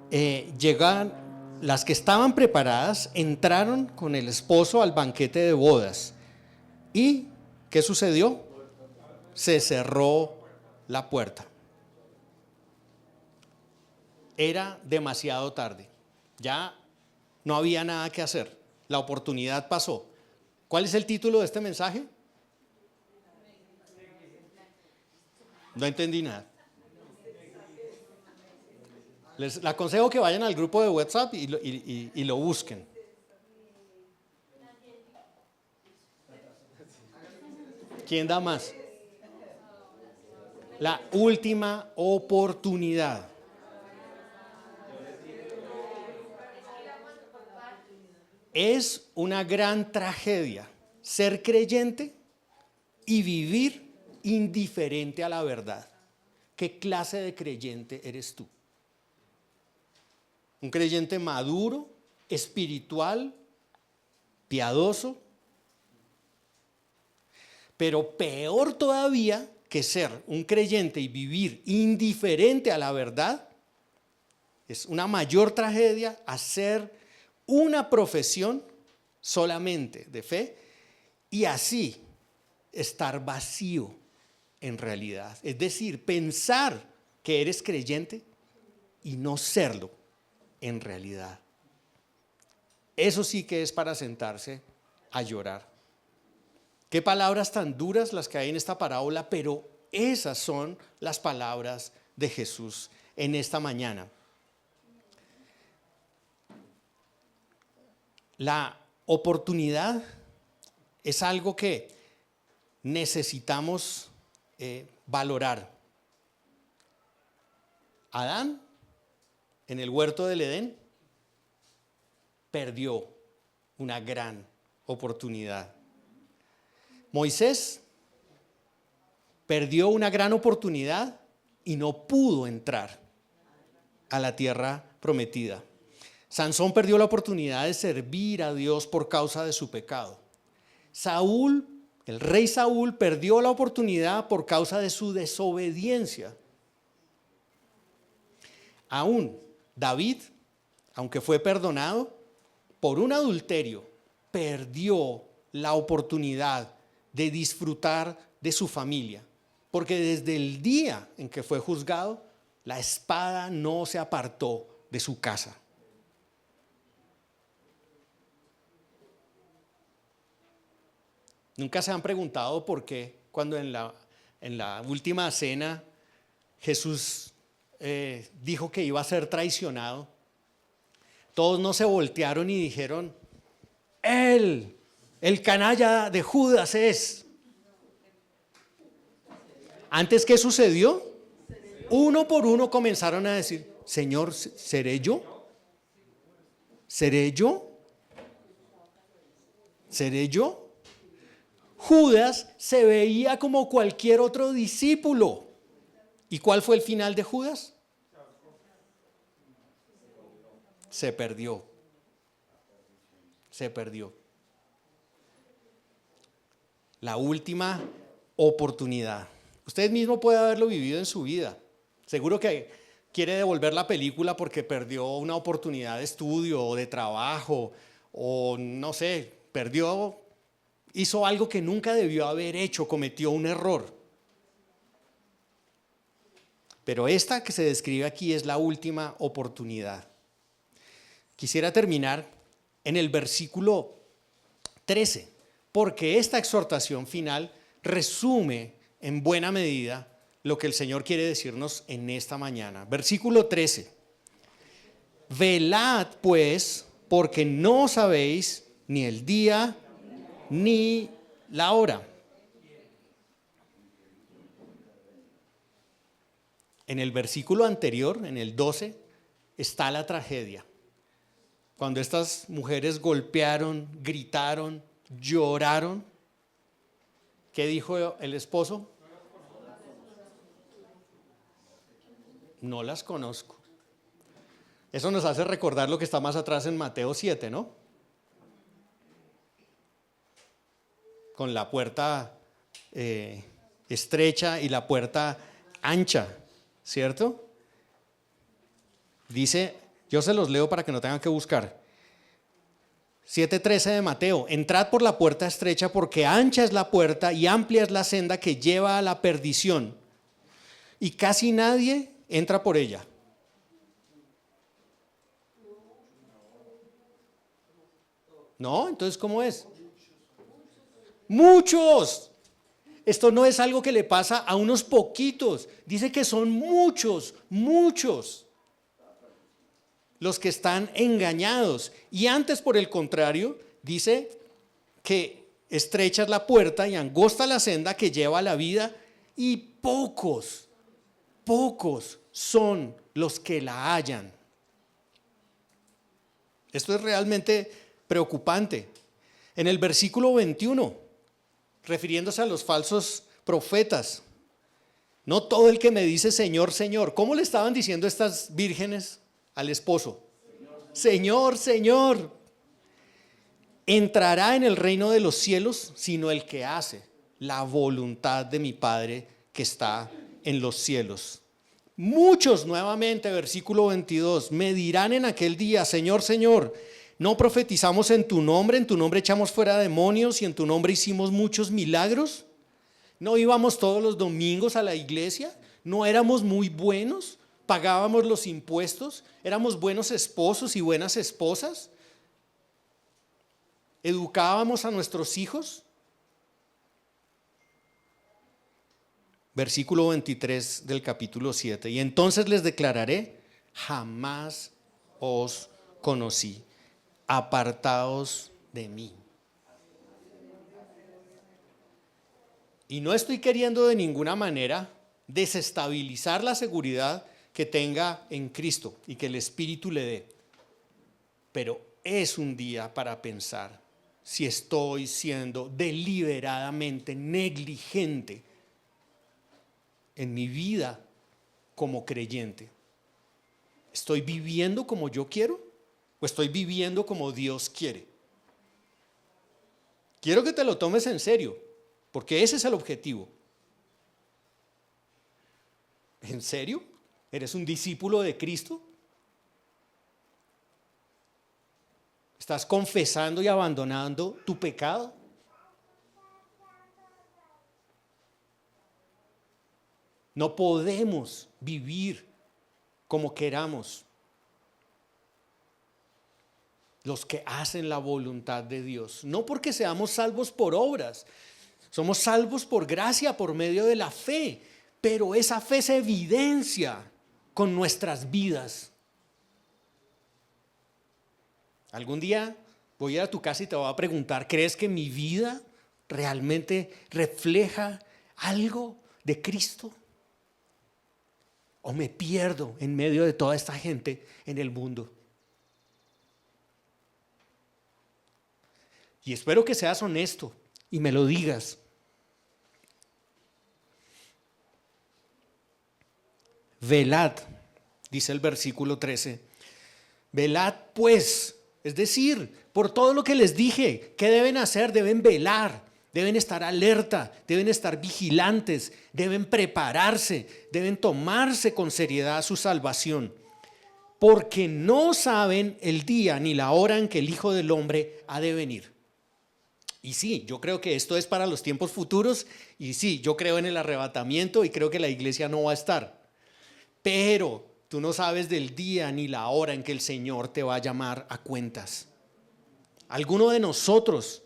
llegan las que estaban preparadas, entraron con el esposo al banquete de bodas. ¿Y qué sucedió? Se cerró la puerta. Era demasiado tarde. Ya no había nada que hacer. La oportunidad pasó. ¿Cuál es el título de este mensaje? No entendí nada. Les aconsejo que vayan al grupo de WhatsApp y lo busquen. ¿Quién da más? La última oportunidad. Es una gran tragedia ser creyente y vivir indiferente a la verdad. ¿Qué clase de creyente eres tú? ¿Un creyente maduro, espiritual, piadoso? Pero peor todavía que ser un creyente y vivir indiferente a la verdad, es una mayor tragedia hacer una profesión solamente de fe y así estar vacío en realidad. Es decir, pensar que eres creyente y no serlo en realidad. Eso sí que es para sentarse a llorar. Qué palabras tan duras las que hay en esta parábola, pero esas son las palabras de Jesús en esta mañana. La oportunidad es algo que necesitamos valorar. Adán, en el huerto del Edén, perdió una gran oportunidad. Moisés perdió una gran oportunidad y no pudo entrar a la tierra prometida. Sansón perdió la oportunidad de servir a Dios por causa de su pecado. Saúl, el rey Saúl, perdió la oportunidad por causa de su desobediencia. Aún David, aunque fue perdonado por un adulterio, perdió la oportunidad de disfrutar de su familia, porque desde el día en que fue juzgado, la espada no se apartó de su casa. ¿Nunca se han preguntado por qué cuando en la última cena Jesús dijo que iba a ser traicionado? Todos no se voltearon y dijeron, él, el canalla de Judas es. Antes, ¿qué sucedió? Uno por uno comenzaron a decir, Señor, ¿seré yo? ¿Seré yo? ¿Seré yo? Judas se veía como cualquier otro discípulo. ¿Y cuál fue el final de Judas? Se perdió. Se perdió. La última oportunidad. Usted mismo puede haberlo vivido en su vida. Seguro que quiere devolver la película porque perdió una oportunidad de estudio o de trabajo o no sé, hizo algo que nunca debió haber hecho, cometió un error. Pero esta que se describe aquí es la última oportunidad. Quisiera terminar en el versículo 13, porque esta exhortación final resume en buena medida lo que el Señor quiere decirnos en esta mañana. Versículo 13. Velad pues, porque no sabéis ni el día ni la hora. En el versículo anterior, en el 12, está la tragedia. Cuando estas mujeres golpearon, gritaron, lloraron, ¿qué dijo el esposo? No las conozco. Eso nos hace recordar lo que está más atrás en Mateo 7, ¿no? Con la puerta estrecha y la puerta ancha, ¿cierto? Dice, yo se los leo para que no tengan que buscar. 7:13 de Mateo, entrad por la puerta estrecha porque ancha es la puerta y amplia es la senda que lleva a la perdición. Y casi nadie entra por ella. ¿No? Entonces, ¿cómo es? Muchos. Esto no es algo que le pasa a unos poquitos. Dice que son muchos, muchos los que están engañados. Y antes, por el contrario, dice que estrecha es la puerta y angosta la senda que lleva a la vida y pocos son los que la hallan. Esto es realmente preocupante. En el versículo 21, refiriéndose a los falsos profetas, no todo el que me dice Señor, Señor. ¿Cómo le estaban diciendo estas vírgenes al esposo? Señor, Señor. Entrará en el reino de los cielos, sino el que hace la voluntad de mi Padre que está en los cielos. Muchos, nuevamente, versículo 22, me dirán en aquel día, Señor, Señor, ¿no profetizamos en tu nombre echamos fuera demonios y en tu nombre hicimos muchos milagros? ¿No íbamos todos los domingos a la iglesia? ¿No éramos muy buenos? ¿Pagábamos los impuestos? ¿Éramos buenos esposos y buenas esposas? ¿Educábamos a nuestros hijos? Versículo 23 del capítulo 7. Y entonces les declararé, jamás os conocí, apartaos de mí. Y no estoy queriendo de ninguna manera desestabilizar la seguridad que tenga en Cristo y que el Espíritu le dé. Pero es un día para pensar si estoy siendo deliberadamente negligente en mi vida como creyente. ¿Estoy viviendo como yo quiero o estoy viviendo como Dios quiere? Quiero que te lo tomes en serio, porque ese es el objetivo. ¿En serio? ¿Eres un discípulo de Cristo? ¿Estás confesando y abandonando tu pecado? No podemos vivir como queramos los que hacen la voluntad de Dios. No porque seamos salvos por obras, somos salvos por gracia, por medio de la fe, pero esa fe se evidencia con nuestras vidas. Algún día voy a ir a tu casa y te voy a preguntar, ¿crees que mi vida realmente refleja algo de Cristo? ¿O me pierdo en medio de toda esta gente en el mundo? Y espero que seas honesto y me lo digas. Velad, dice el versículo 13. Velad pues, es decir, por todo lo que les dije, ¿qué deben hacer? Deben velar, Deben estar alerta, deben estar vigilantes, deben prepararse, deben tomarse con seriedad su salvación, porque no saben el día ni la hora en que el Hijo del Hombre ha de venir. Y sí, yo creo que esto es para los tiempos futuros, y sí, yo creo en el arrebatamiento y creo que la iglesia no va a estar. Pero tú no sabes del día ni la hora en que el Señor te va a llamar a cuentas. Alguno de nosotros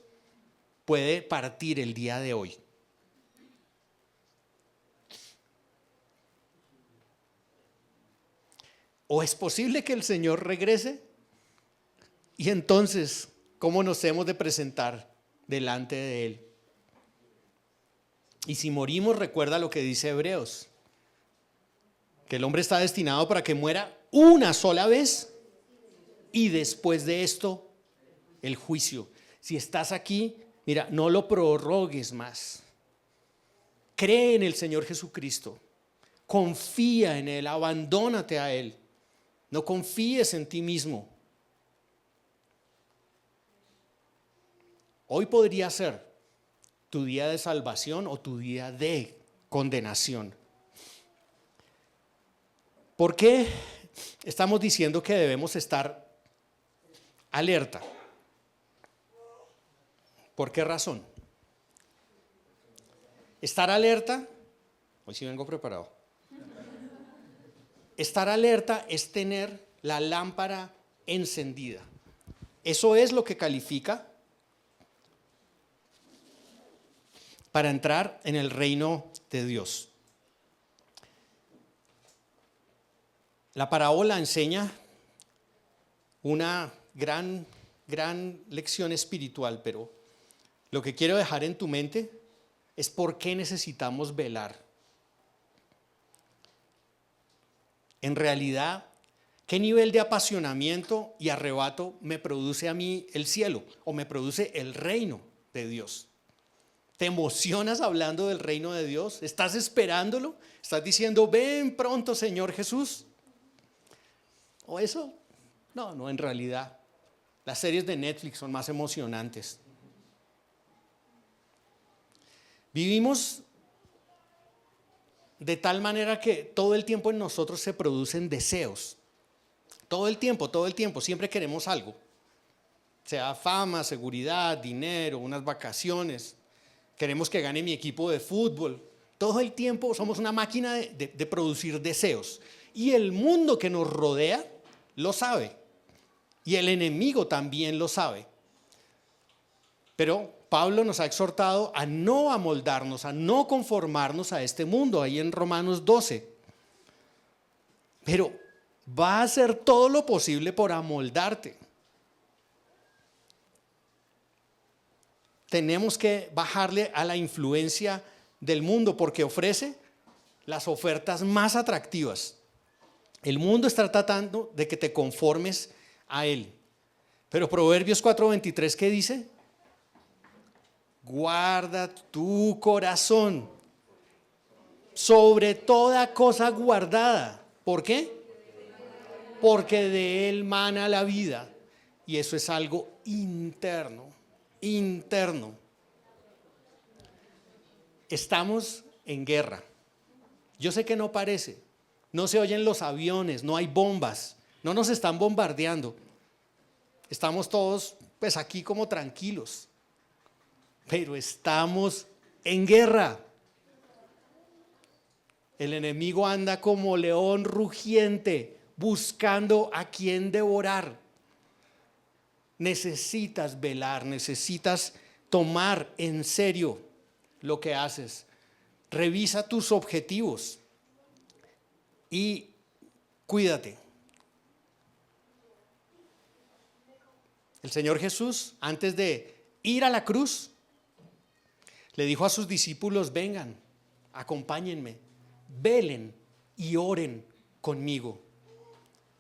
puede partir el día de hoy. ¿O es posible que el Señor regrese? Y entonces, ¿cómo nos hemos de presentar delante de Él? Y si morimos, recuerda lo que dice Hebreos, que el hombre está destinado para que muera una sola vez y después de esto, el juicio. Si estás aquí, mira, no lo prorrogues más. Cree en el Señor Jesucristo. Confía en Él, abandónate a Él. No confíes en ti mismo. Hoy podría ser tu día de salvación o tu día de condenación. ¿Por qué estamos diciendo que debemos estar alerta? ¿Por qué razón? Estar alerta, hoy sí vengo preparado. Estar alerta es tener la lámpara encendida. Eso es lo que califica para entrar en el reino de Dios. La parábola enseña una gran lección espiritual, pero lo que quiero dejar en tu mente es por qué necesitamos velar. En realidad, ¿qué nivel de apasionamiento y arrebato me produce a mí el cielo o me produce el reino de Dios? ¿Te emocionas hablando del reino de Dios? ¿Estás esperándolo? ¿Estás diciendo, ven pronto, Señor Jesús? ¿O eso? No, en realidad, las series de Netflix son más emocionantes. Vivimos de tal manera que todo el tiempo en nosotros se producen deseos. Todo el tiempo, siempre queremos algo. Sea fama, seguridad, dinero, unas vacaciones. Queremos que gane mi equipo de fútbol. Todo el tiempo somos una máquina de producir deseos. Y el mundo que nos rodea lo sabe. Y el enemigo también lo sabe. Pero Pablo nos ha exhortado a no amoldarnos, a no conformarnos a este mundo, ahí en Romanos 12. Pero va a hacer todo lo posible por amoldarte. Tenemos que bajarle a la influencia del mundo porque ofrece las ofertas más atractivas. El mundo está tratando de que te conformes a él. Pero Proverbios 4:23, ¿qué dice? Guarda tu corazón sobre toda cosa guardada. ¿Por qué? Porque de él mana la vida. Y eso es algo interno. Estamos en guerra. Yo sé que no parece. No se oyen los aviones, no hay bombas. No nos están bombardeando. Estamos todos pues aquí como tranquilos. Pero estamos en guerra. El enemigo anda como león rugiente buscando a quien devorar. Necesitas velar, necesitas tomar en serio lo que haces. Revisa tus objetivos y cuídate. El Señor Jesús, antes de ir a la cruz, le dijo a sus discípulos, vengan, acompáñenme, velen y oren conmigo.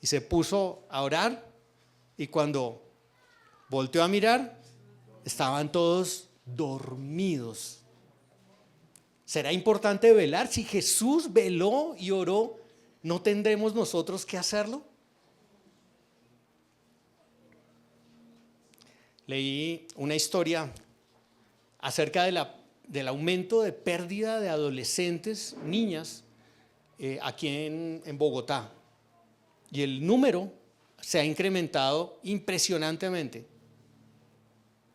Y se puso a orar y cuando volteó a mirar, estaban todos dormidos. ¿Será importante velar? Si Jesús veló y oró, ¿no tendremos nosotros que hacerlo? Leí una historia acerca del aumento de pérdida de adolescentes, niñas, aquí en Bogotá. Y el número se ha incrementado impresionantemente.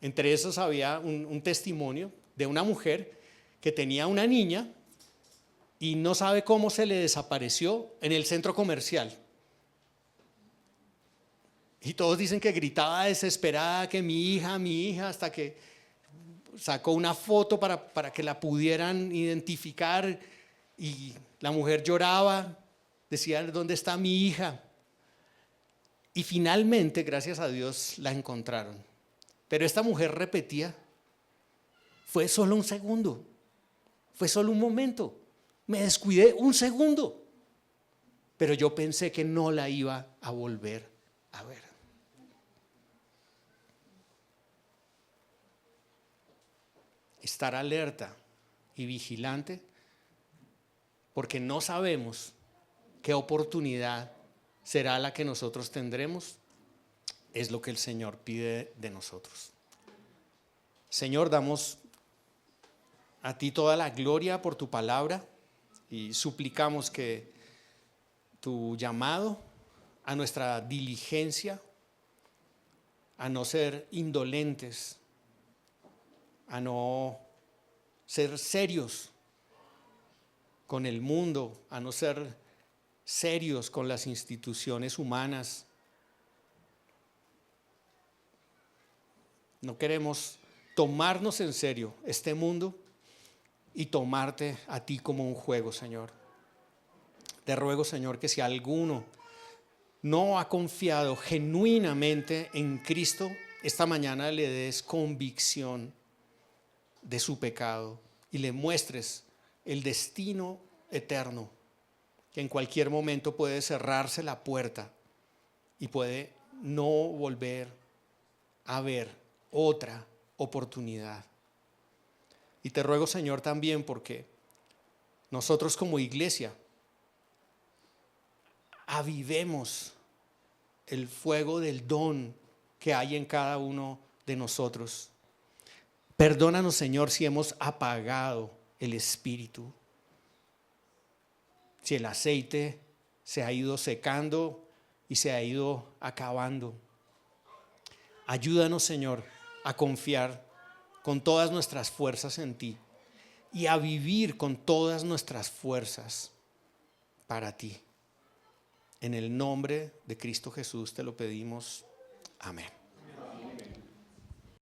Entre esos había un testimonio de una mujer que tenía una niña y no sabe cómo se le desapareció en el centro comercial. Y todos dicen que gritaba desesperada que mi hija, hasta que sacó una foto para que la pudieran identificar, y la mujer lloraba, decía, ¿dónde está mi hija? Y finalmente, gracias a Dios, la encontraron. Pero esta mujer repetía, fue solo un segundo, fue solo un momento, me descuidé un segundo, pero yo pensé que no la iba a volver a ver. Estar alerta y vigilante, porque no sabemos qué oportunidad será la que nosotros tendremos, es lo que el Señor pide de nosotros. Señor, damos a ti toda la gloria por tu palabra y suplicamos que tu llamado a nuestra diligencia, a no ser indolentes, a no ser serios con el mundo, a no ser serios con las instituciones humanas. No queremos tomarnos en serio este mundo y tomarte a ti como un juego, Señor. Te ruego, Señor, que si alguno no ha confiado genuinamente en Cristo, esta mañana le des convicción de su pecado y le muestres el destino eterno, que en cualquier momento puede cerrarse la puerta y puede no volver a ver otra oportunidad. Y te ruego, Señor, también porque nosotros como iglesia avivemos el fuego del don que hay en cada uno de nosotros. Perdónanos, Señor, si hemos apagado el espíritu, si el aceite se ha ido secando y se ha ido acabando. Ayúdanos, Señor, a confiar con todas nuestras fuerzas en ti y a vivir con todas nuestras fuerzas para ti. En el nombre de Cristo Jesús te lo pedimos. Amén.